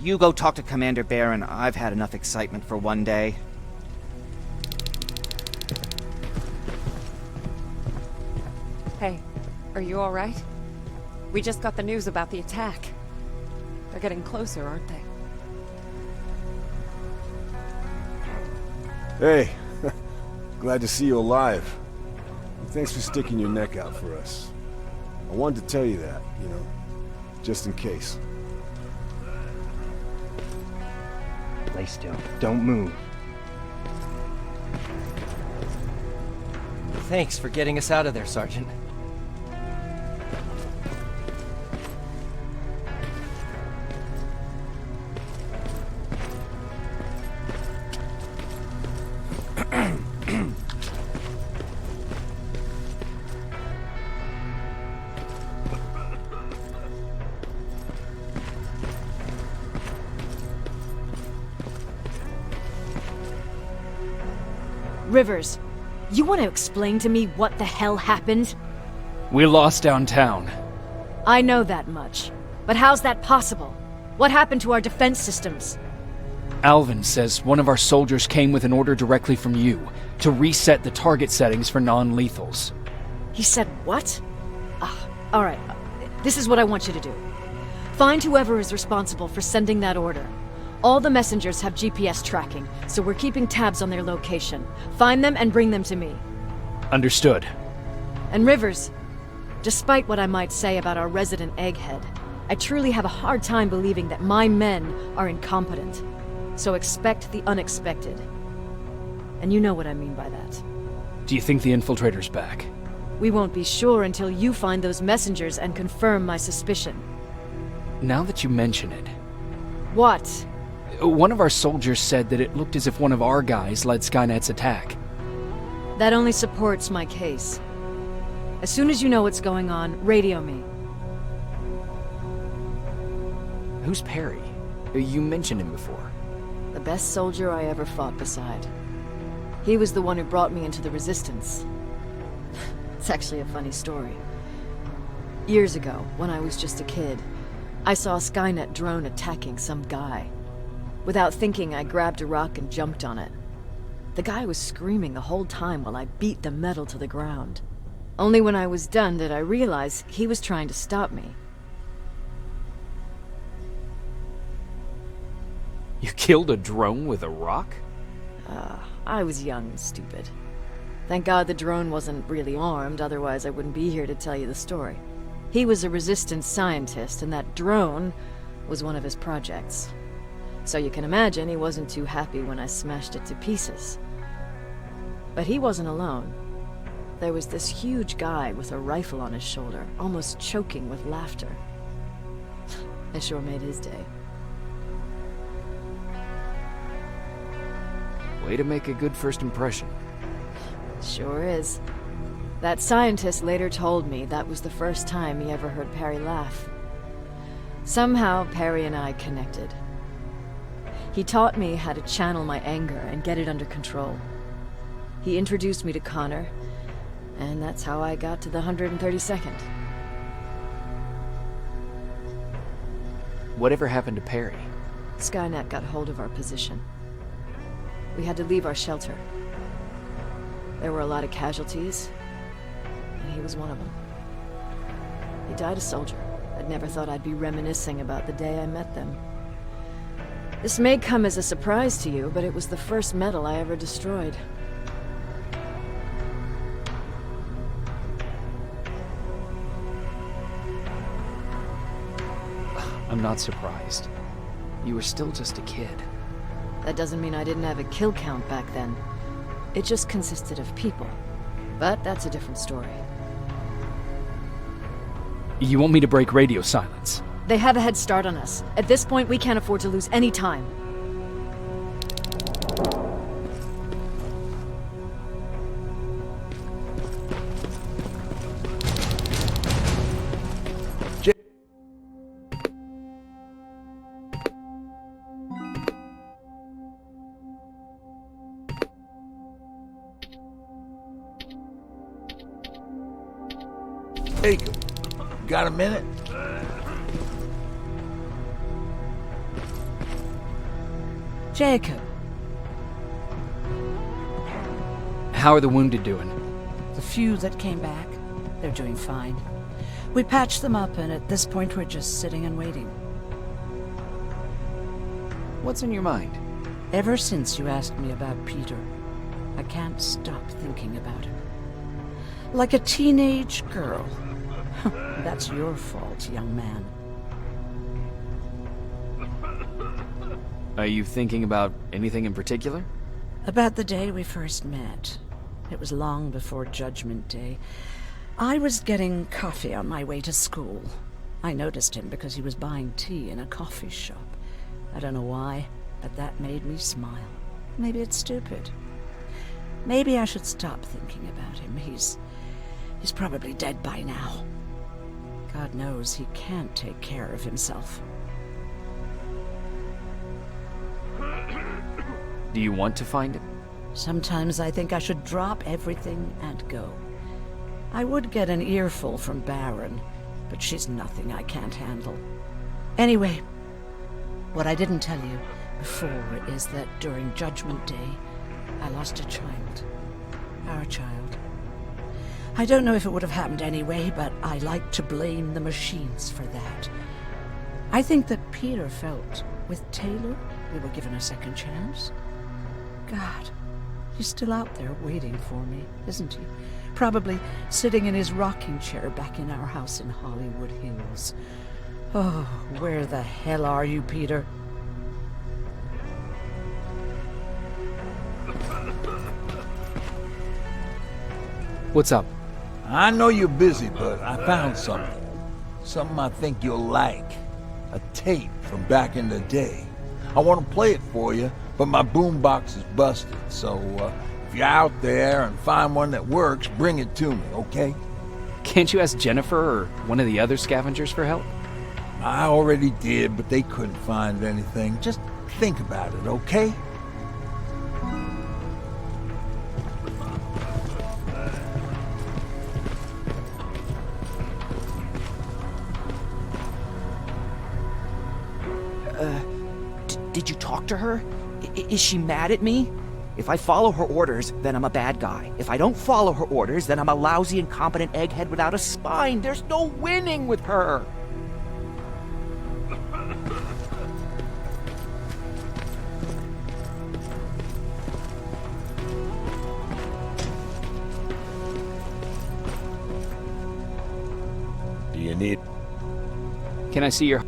you go talk to Commander Baron. I've had enough excitement for one day. Hey, are you alright? We just got the news about the attack. They're getting closer, aren't they? Hey, glad to see you alive. And thanks for sticking your neck out for us. I wanted to tell you that, you know, just in case. Lay still. Don't move. Thanks for getting us out of there, Sergeant. Rivers, you want to explain to me what the hell happened? We lost downtown. I know that much. But how's that possible? What happened to our defense systems? Alvin says one of our soldiers came with an order directly from you to reset the target settings for non-lethals. He said what? Alright, this is what I want you to do. Find whoever is responsible for sending that order. All the messengers have GPS tracking, so we're keeping tabs on their location. Find them and bring them to me. Understood. And Rivers, despite what I might say about our resident egghead, I truly have a hard time believing that my men are incompetent. So expect the unexpected. And you know what I mean by that. Do you think the infiltrator's back? We won't be sure until you find those messengers and confirm my suspicion. Now that you mention it... What? One of our soldiers said that it looked as if one of our guys led Skynet's attack. That only supports my case. As soon as you know what's going on, radio me. Who's Perry? You mentioned him before. The best soldier I ever fought beside. He was the one who brought me into the Resistance. It's actually a funny story. Years ago, when I was just a kid, I saw a Skynet drone attacking some guy. Without thinking, I grabbed a rock and jumped on it. The guy was screaming the whole time while I beat the metal to the ground. Only when I was done did I realize he was trying to stop me. You killed a drone with a rock? I was young and stupid. Thank God the drone wasn't really armed, otherwise I wouldn't be here to tell you the story. He was a Resistance scientist, and that drone was one of his projects. So you can imagine he wasn't too happy when I smashed it to pieces. But he wasn't alone. There was this huge guy with a rifle on his shoulder, almost choking with laughter. I sure made his day. Way to make a good first impression. Sure is. That scientist later told me that was the first time he ever heard Perry laugh. Somehow, Perry and I connected. He taught me how to channel my anger and get it under control. He introduced me to Connor, and that's how I got to the 132nd. Whatever happened to Perry? Skynet got hold of our position. We had to leave our shelter. There were a lot of casualties, and he was one of them. He died a soldier. I'd never thought I'd be reminiscing about the day I met them. This may come as a surprise to you, but it was the first metal I ever destroyed. I'm not surprised. You were still just a kid. That doesn't mean I didn't have a kill count back then. It just consisted of people. But that's a different story. You want me to break radio silence? They have a head start on us. At this point, we can't afford to lose any time. Hey, got a minute? Jacob. How are the wounded doing? The few that came back, they're doing fine. We patched them up, and at this point we're just sitting and waiting. What's on your mind? Ever since you asked me about Peter, I can't stop thinking about him. Like a teenage girl. That's your fault, young man. Are you thinking about anything in particular? About the day we first met. It was long before Judgment Day. I was getting coffee on my way to school. I noticed him because he was buying tea in a coffee shop. I don't know why, but that made me smile. Maybe it's stupid. Maybe I should stop thinking about him. He's probably dead by now. God knows he can't take care of himself. Do you want to find him? Sometimes I think I should drop everything and go. I would get an earful from Baron, but she's nothing I can't handle. Anyway, what I didn't tell you before is that during Judgment Day, I lost a child. Our child. I don't know if it would have happened anyway, but I like to blame the machines for that. I think that Peter felt with Taylor we were given a second chance. God, he's still out there waiting for me, isn't he? Probably sitting in his rocking chair back in our house in Hollywood Hills. Oh, where the hell are you, Peter? What's up? I know you're busy, but I found something. Something I think you'll like. A tape from back in the day. I want to play it for you, but my boombox is busted, so if you're out there and find one that works, bring it to me, okay? Can't you ask Jennifer or one of the other scavengers for help? I already did, but they couldn't find anything. Just think about it, okay? Did you talk to her? Is she mad at me? If I follow her orders, then I'm a bad guy. If I don't follow her orders, then I'm a lousy, incompetent egghead without a spine. There's no winning with her. Do you need... Can I see your...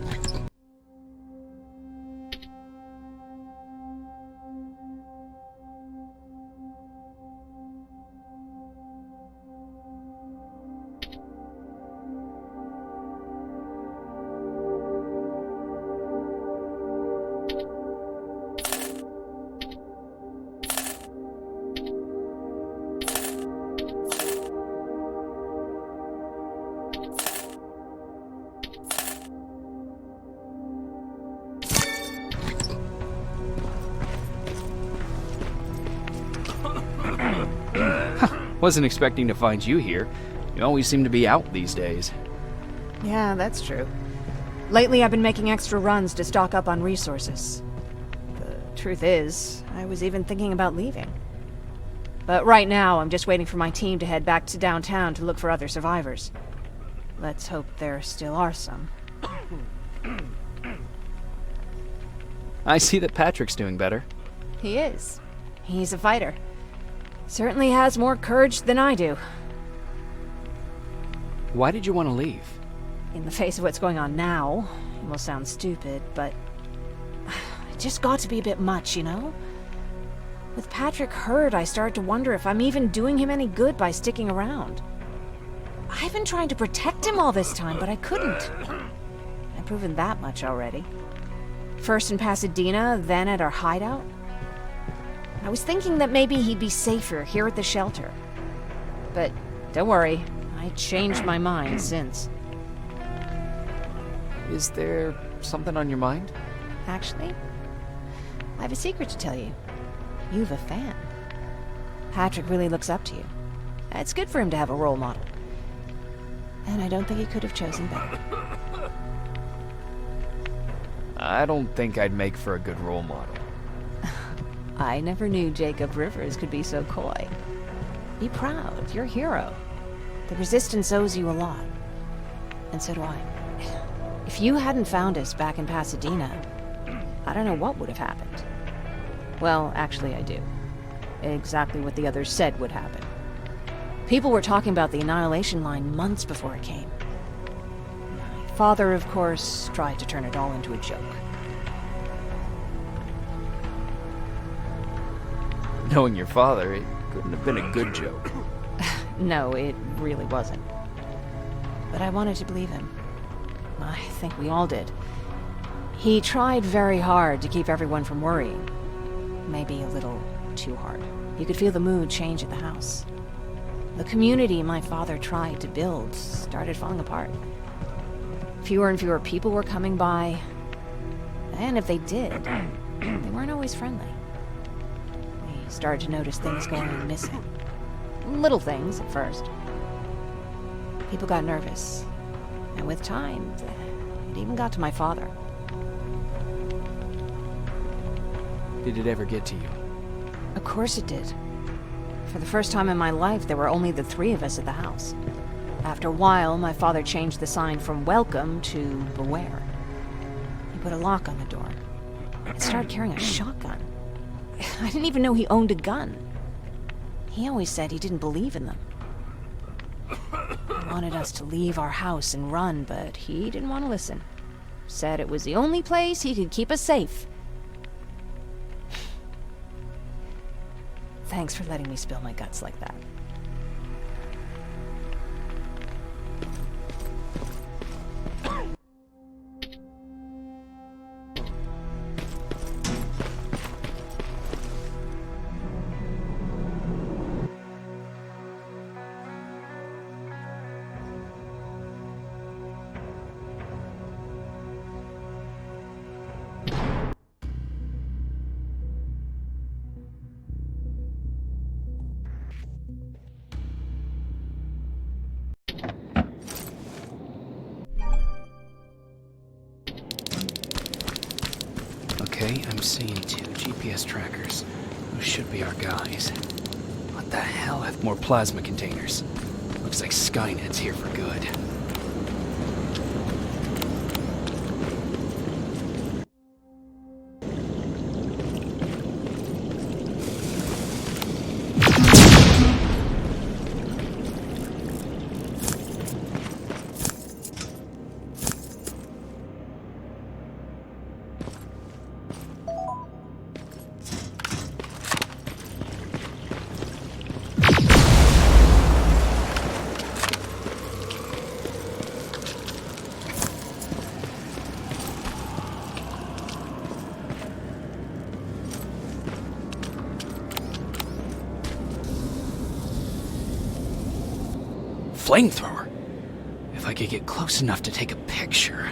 Wasn't expecting to find you here. You always seem to be out these days. Yeah, that's true. Lately I've been making extra runs to stock up on resources. The truth is, I was even thinking about leaving. But right now, I'm just waiting for my team to head back to downtown to look for other survivors. Let's hope there still are some. I see that Patrick's doing better. He is. He's a fighter. Certainly has more courage than I do. Why did you want to leave? In the face of what's going on now, it will sound stupid, but it just got to be a bit much, you know? With Patrick hurt, I started to wonder if I'm even doing him any good by sticking around. I've been trying to protect him all this time, but I couldn't. I've proven that much already. First in Pasadena, then at our hideout. I was thinking that maybe he'd be safer here at the shelter. But don't worry, I changed my mind since. Is there something on your mind? Actually, I have a secret to tell you. You've a fan. Patrick really looks up to you. It's good for him to have a role model. And I don't think he could have chosen better. I don't think I'd make for a good role model. I never knew Jacob Rivers could be so coy. Be proud, you're a hero. The Resistance owes you a lot. And so do I. If you hadn't found us back in Pasadena, I don't know what would have happened. Well, actually I do. Exactly what the others said would happen. People were talking about the Annihilation Line months before it came. My father, of course, tried to turn it all into a joke. Knowing your father, it couldn't have been a good joke. No, it really wasn't. But I wanted to believe him. I think we all did. He tried very hard to keep everyone from worrying. Maybe a little too hard. You could feel the mood change at the house. The community my father tried to build started falling apart. Fewer and fewer people were coming by. And if they did, they weren't always friendly. We started to notice things going missing. Little things at first. People got nervous. And with time, it even got to my father. Did it ever get to you? Of course it did. For the first time in my life, there were only the three of us at the house. After a while, my father changed the sign from welcome to beware. He put a lock on the door and started carrying a shotgun. I didn't even know he owned a gun. He always said he didn't believe in them. He wanted us to leave our house and run, but he didn't want to listen. Said it was the only place he could keep us safe. Thanks for letting me spill my guts like that. Okay, I'm seeing 2 GPS trackers. Those should be our guys. What the hell have more plasma containers? Looks like Skynet's here for good. Flamethrower? If I could get close enough to take a picture.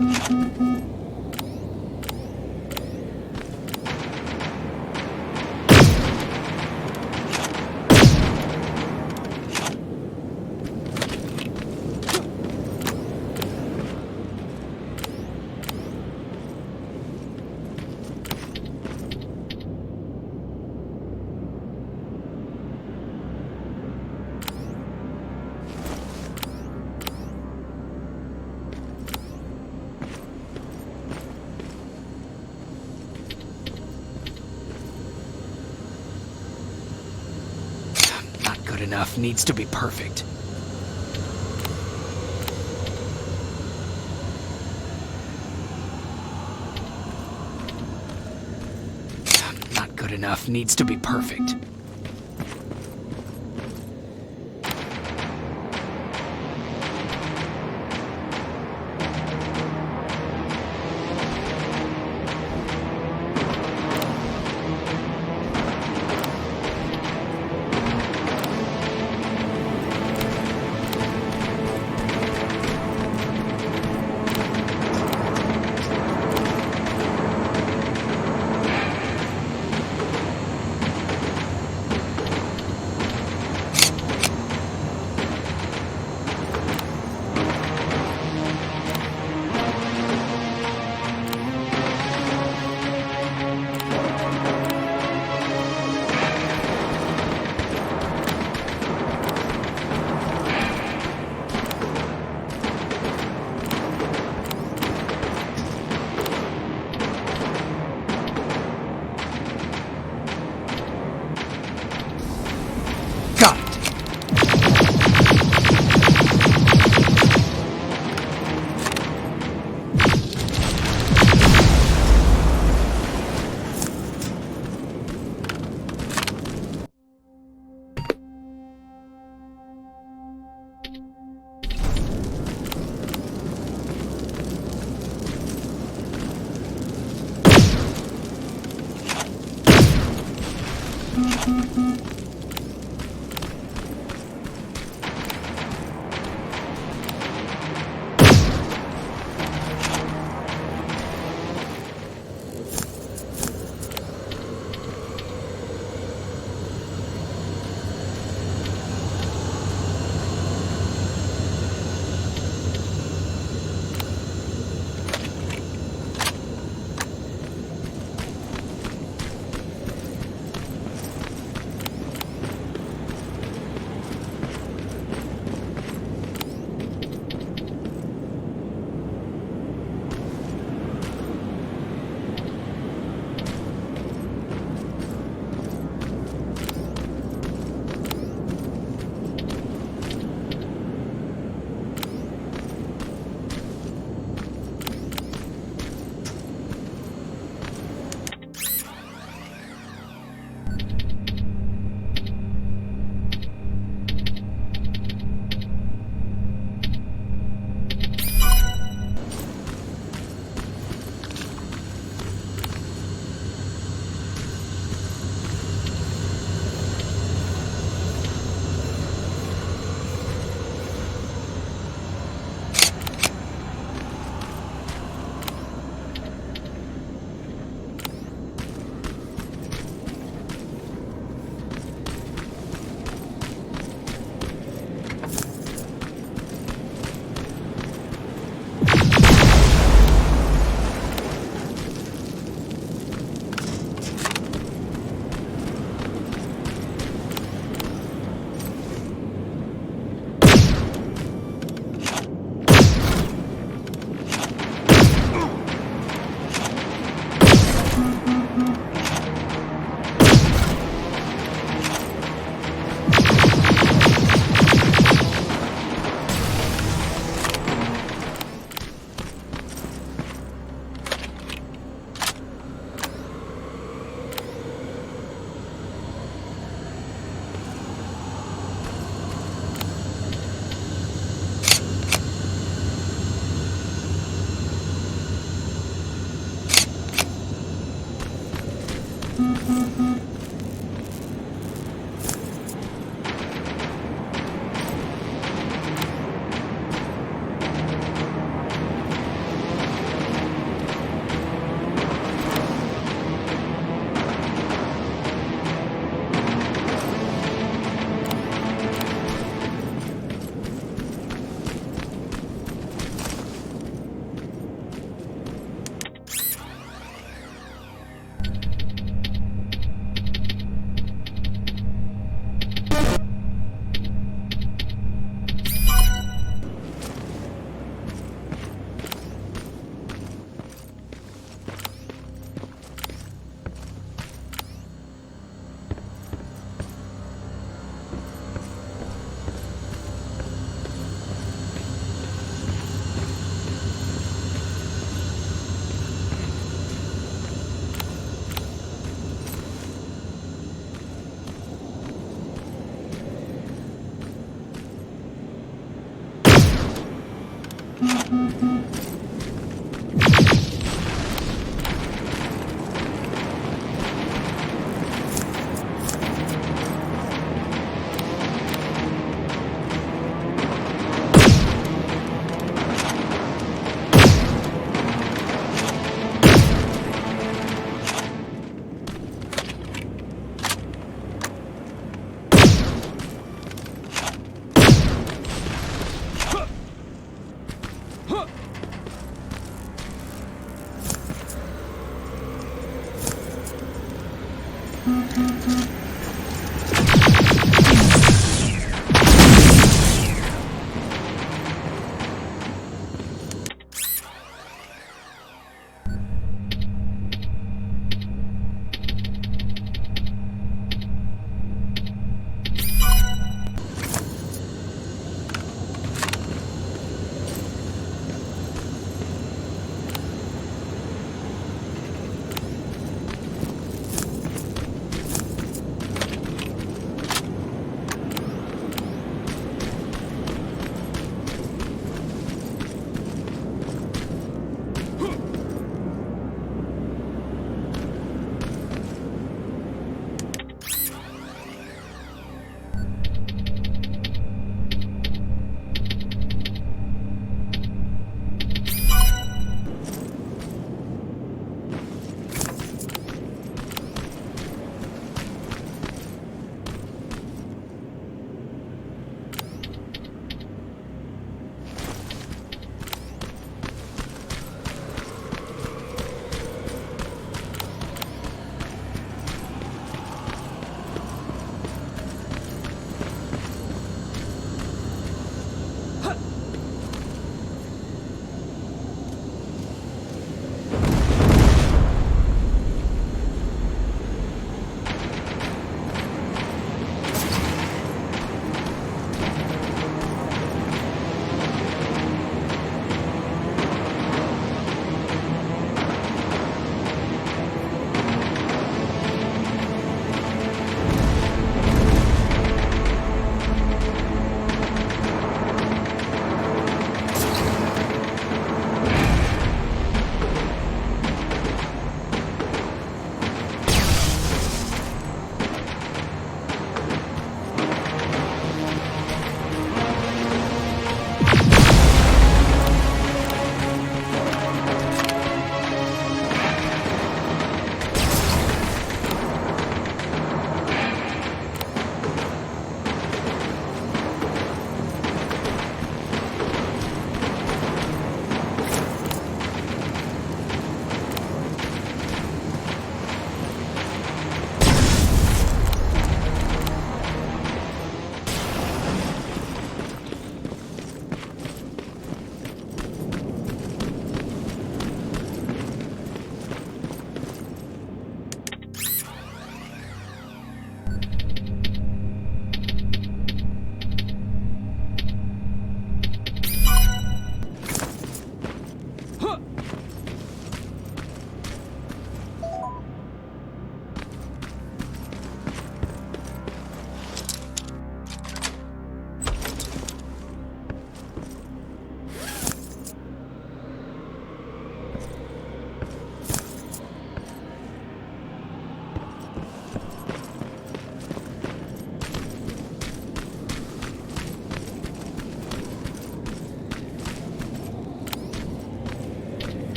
Not good enough. Needs to be perfect. Not good enough. Needs to be perfect.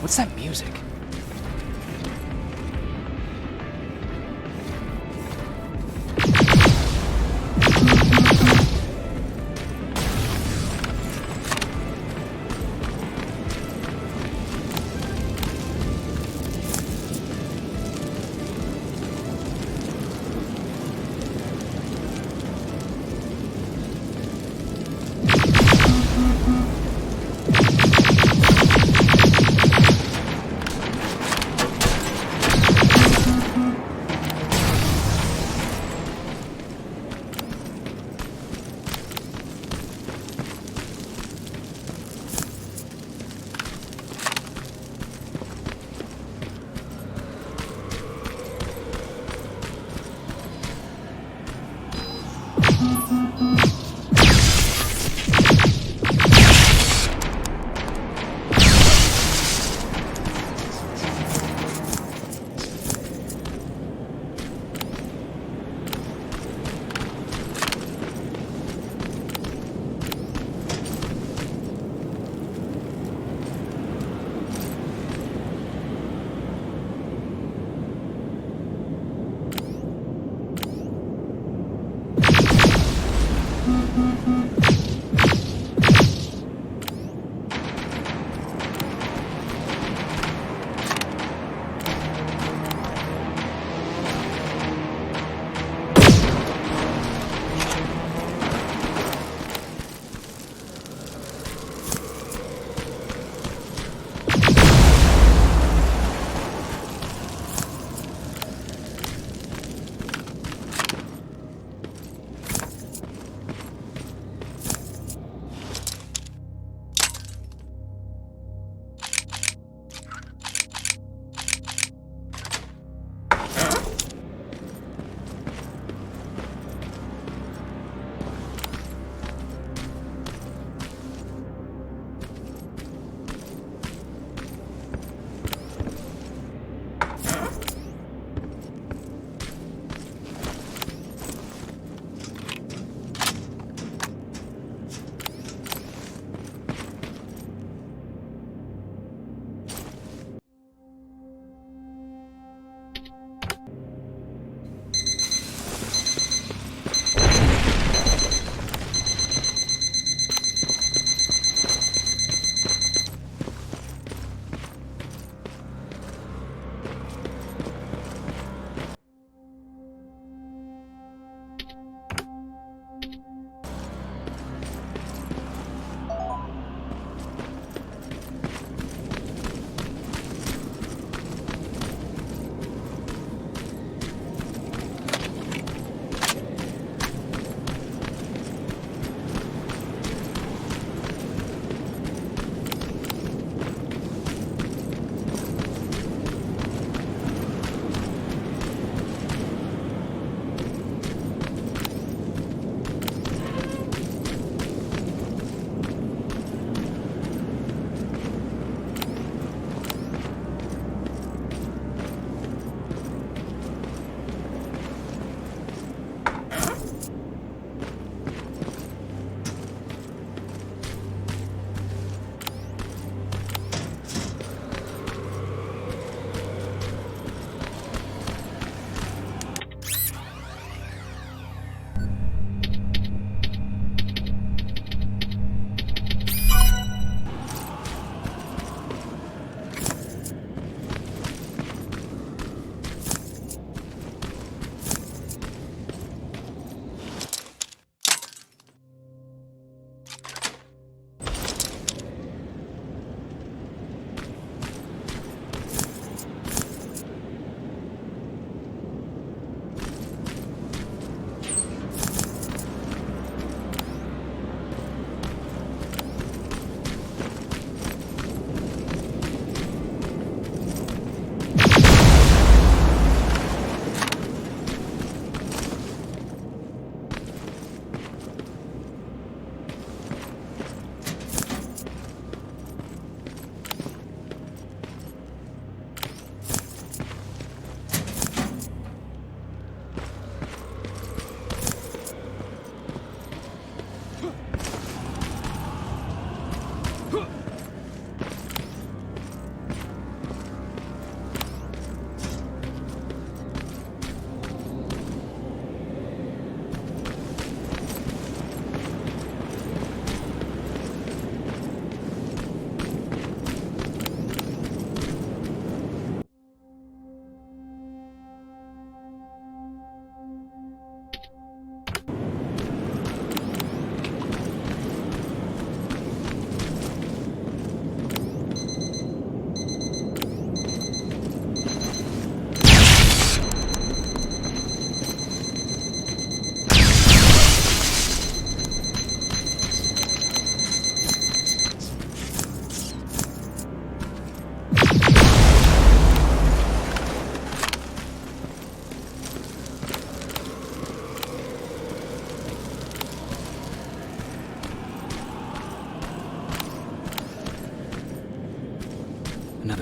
What's that music?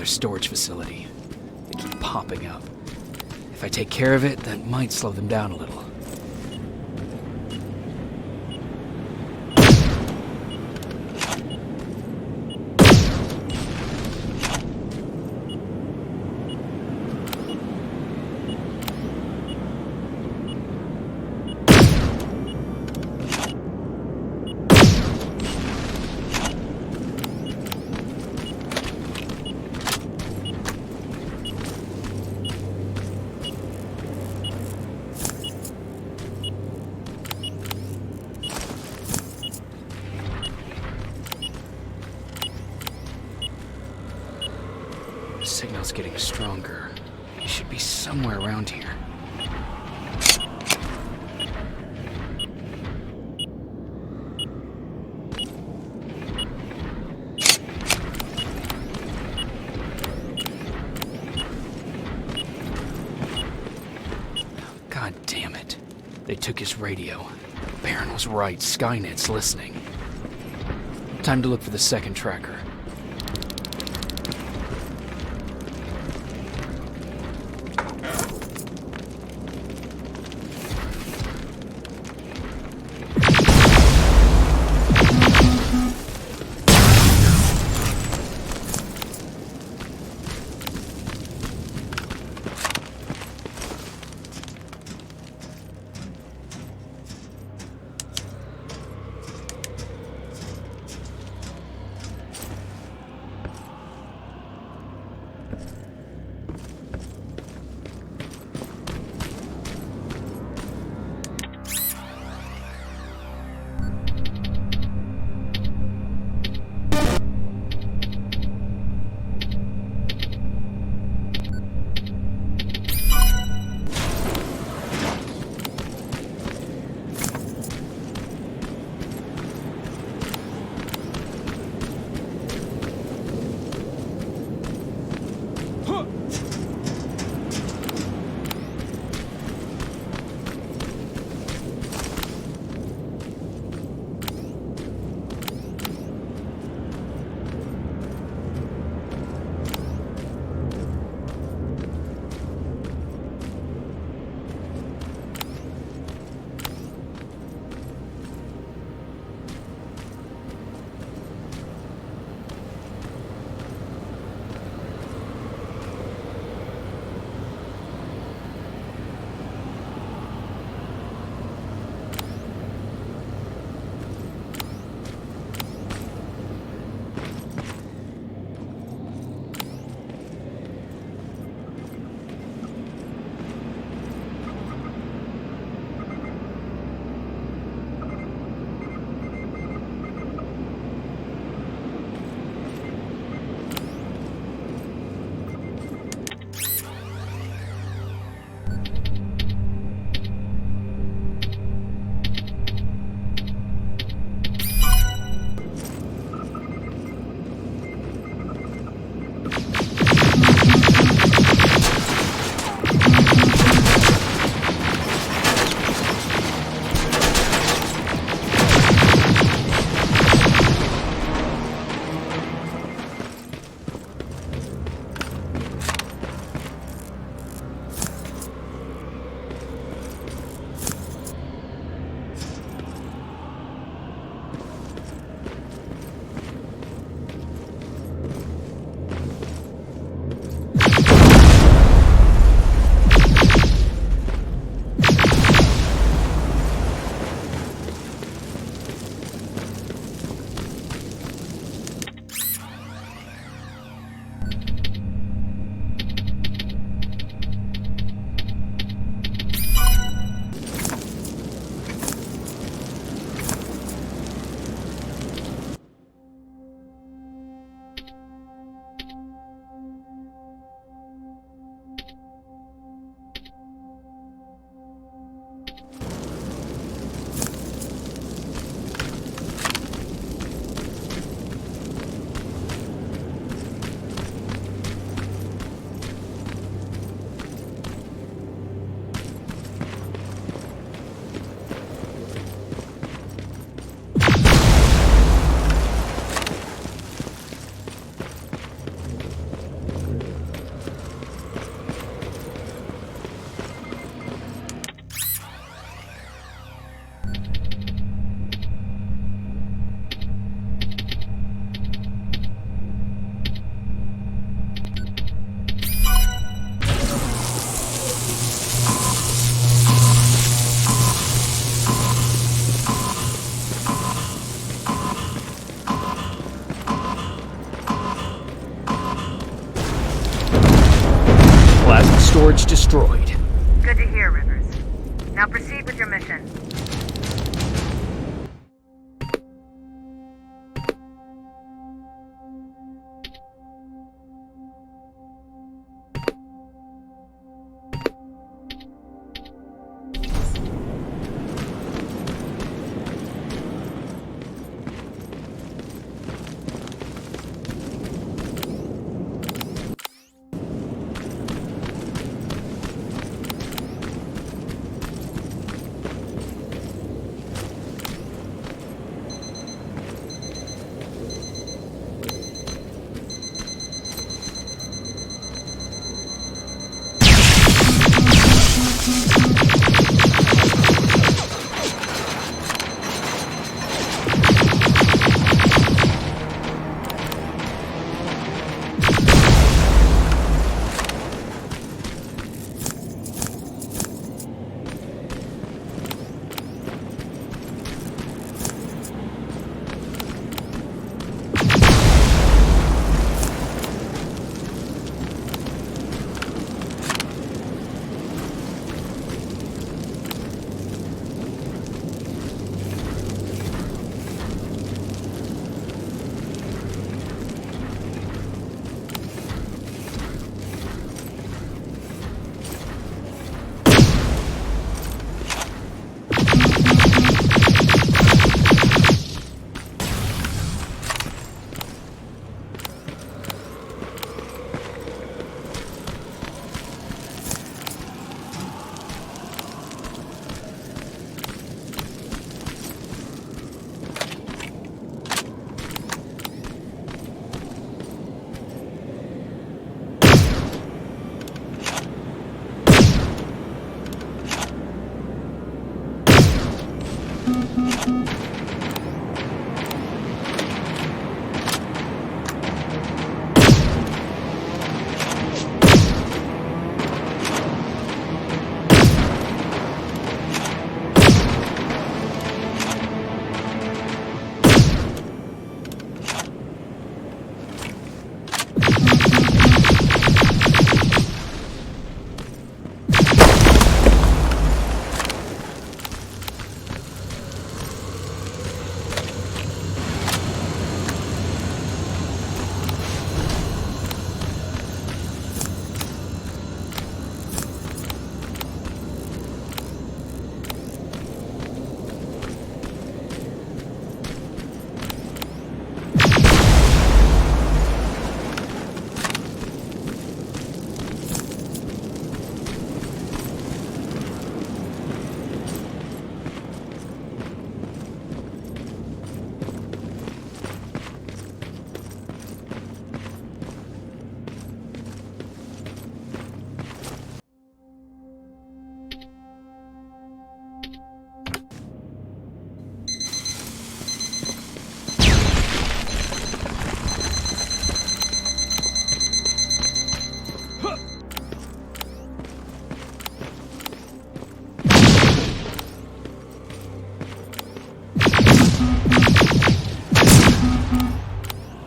storage facility. They keep popping up. If I take care of it, that might slow them down a little. The signal's getting stronger. It should be somewhere around here. God damn it. They took his radio. Baron was right. Skynet's listening. Time to look for the second tracker. destroyed. Good to hear, Rivers. Now proceed with your mission.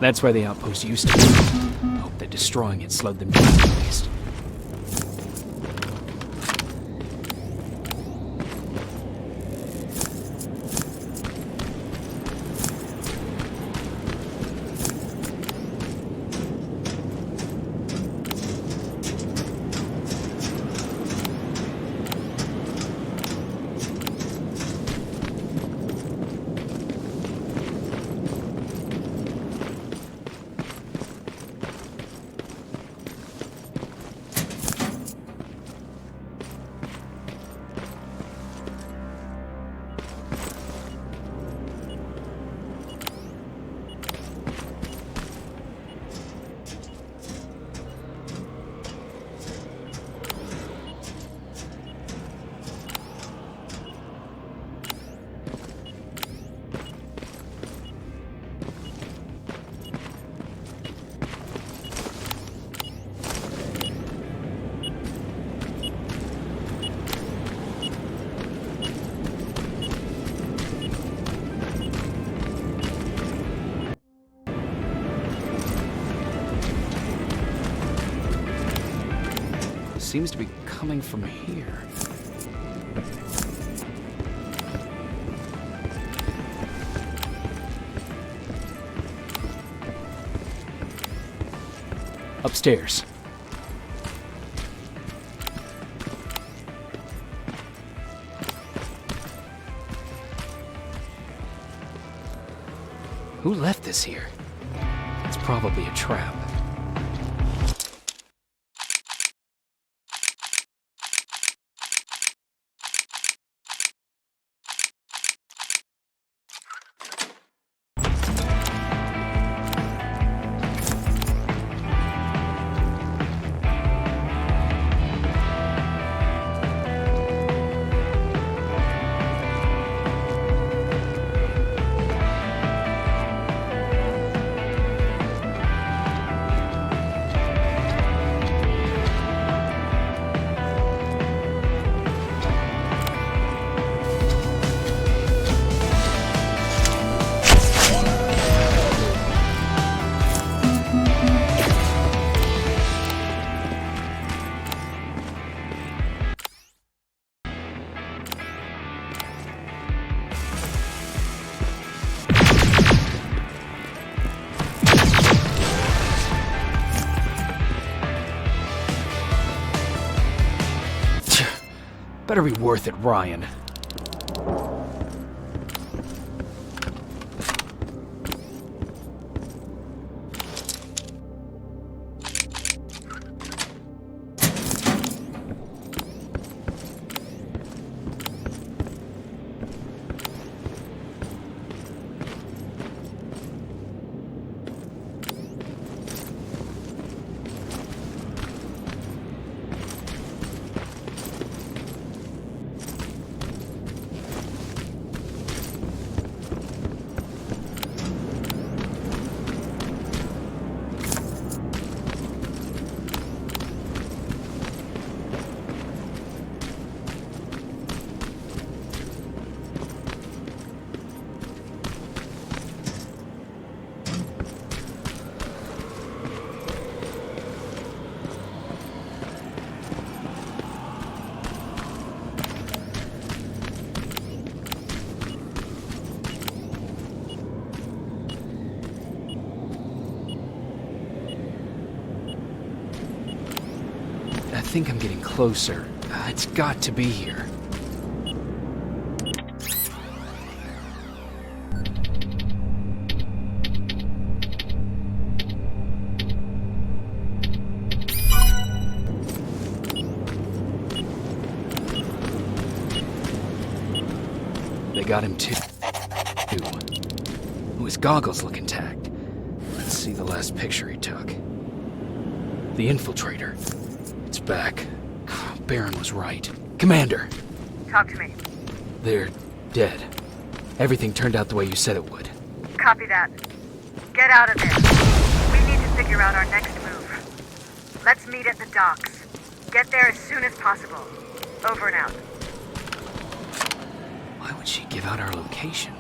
That's where the outpost used to be. I hope that destroying it slowed them down at least. seems to be coming from here. Upstairs. Who left this here? It's probably a trap. Better be worth it, Ryan. I think I'm getting closer. It's got to be here. They got him too. Ooh, his goggles look intact. Let's see the last picture he took. The infiltrator. It's back. Baron was right. Commander! Talk to me. They're dead. Everything turned out the way you said it would. Copy that. Get out of there. We need to figure out our next move. Let's meet at the docks. Get there as soon as possible. Over and out. Why would she give out our location?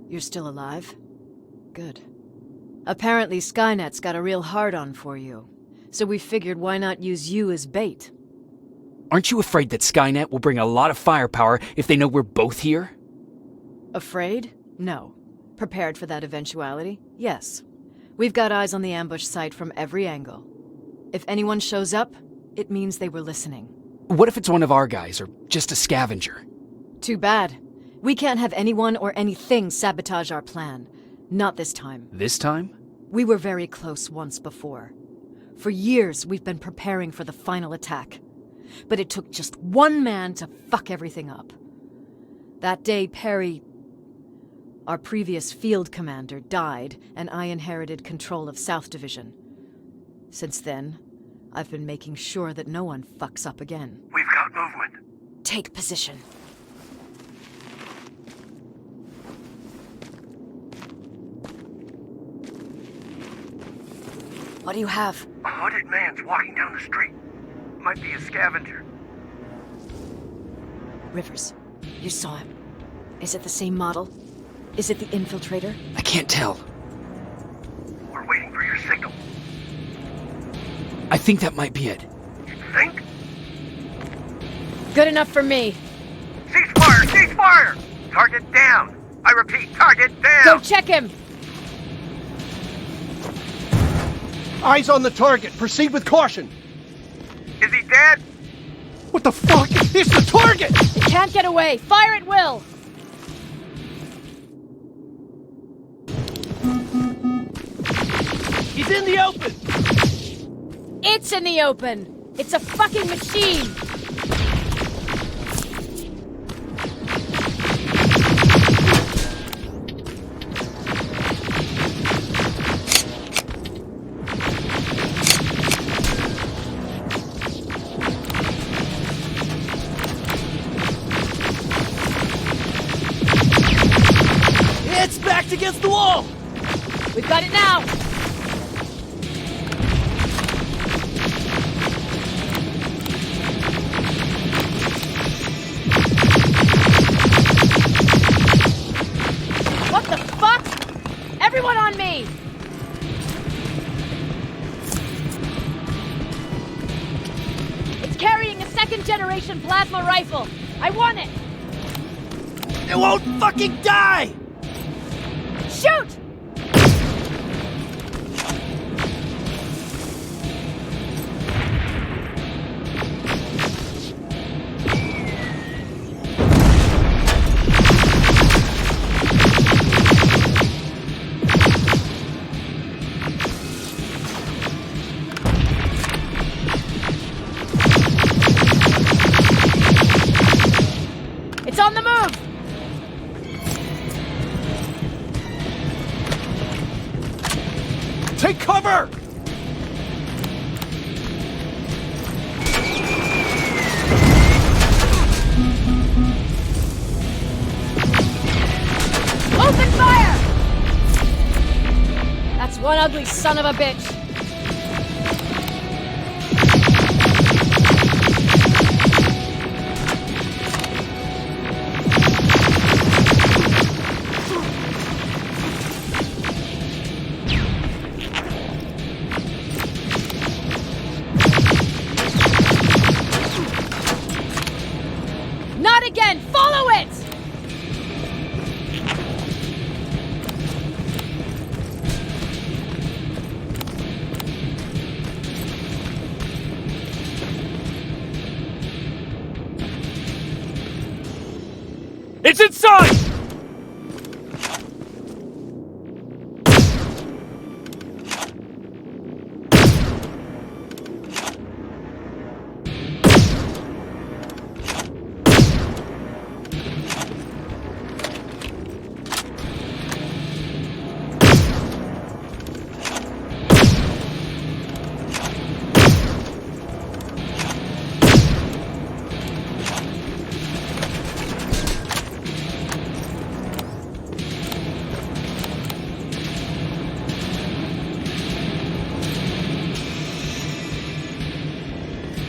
You're still alive? Good. Apparently Skynet's got a real hard-on for you, so we figured why not use you as bait? Aren't you afraid that Skynet will bring a lot of firepower if they know we're both here? Afraid? No. Prepared for that eventuality? Yes. We've got eyes on the ambush site from every angle. If anyone shows up, it means they were listening. What if it's one of our guys, or just a scavenger? Too bad. We can't have anyone or anything sabotage our plan. Not this time. This time? We were very close once before. For years, we've been preparing for the final attack. But it took just one man to fuck everything up. That day, Perry, our previous field commander, died, and I inherited control of South Division. Since then, I've been making sure that no one fucks up again. We've got movement. Take position. What do you have? A hooded man's walking down the street. Might be a scavenger. Rivers, you saw him. Is it the same model? Is it the infiltrator? I can't tell. We're waiting for your signal. I think that might be it. You think? Good enough for me. Cease fire! Cease fire! Target down! I repeat, target down! Go check him! Eyes on the target. Proceed with caution. Is he dead? What the fuck? It's the target! It can't get away. Fire at will. He's in the open! It's in the open. It's a fucking machine. It's backed against the wall! We've got it now. What the fuck? Everyone on me! It's carrying a second-generation plasma rifle. I want it. It won't fucking die! Shoot! It's on the move! Take cover! Open fire! That's one ugly son of a bitch. Not again! Follow it! It's inside!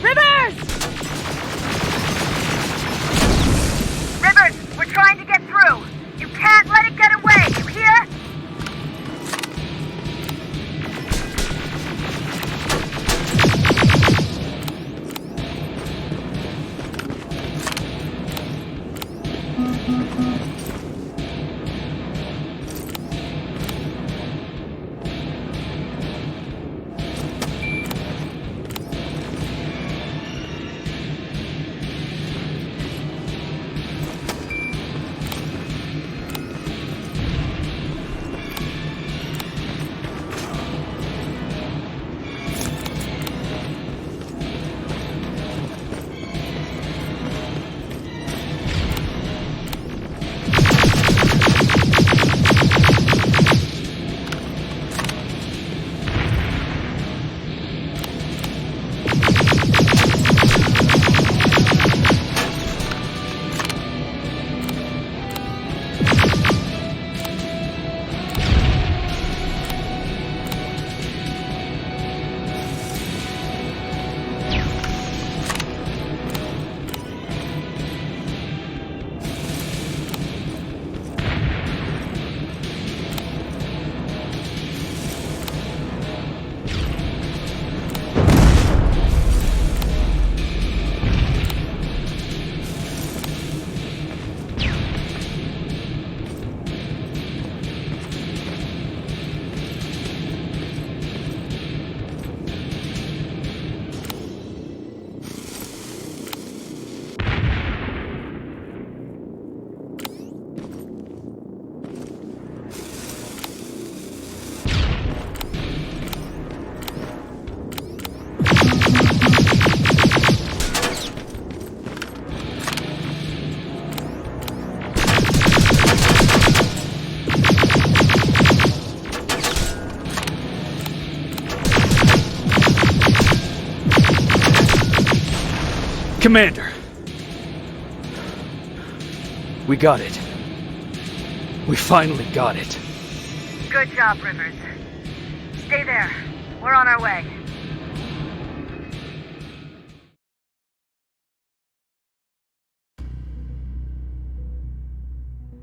Rivers! Rivers, we're trying to get through. You can't let it get away. Commander! We got it. We finally got it. Good job, Rivers. Stay there. We're on our way.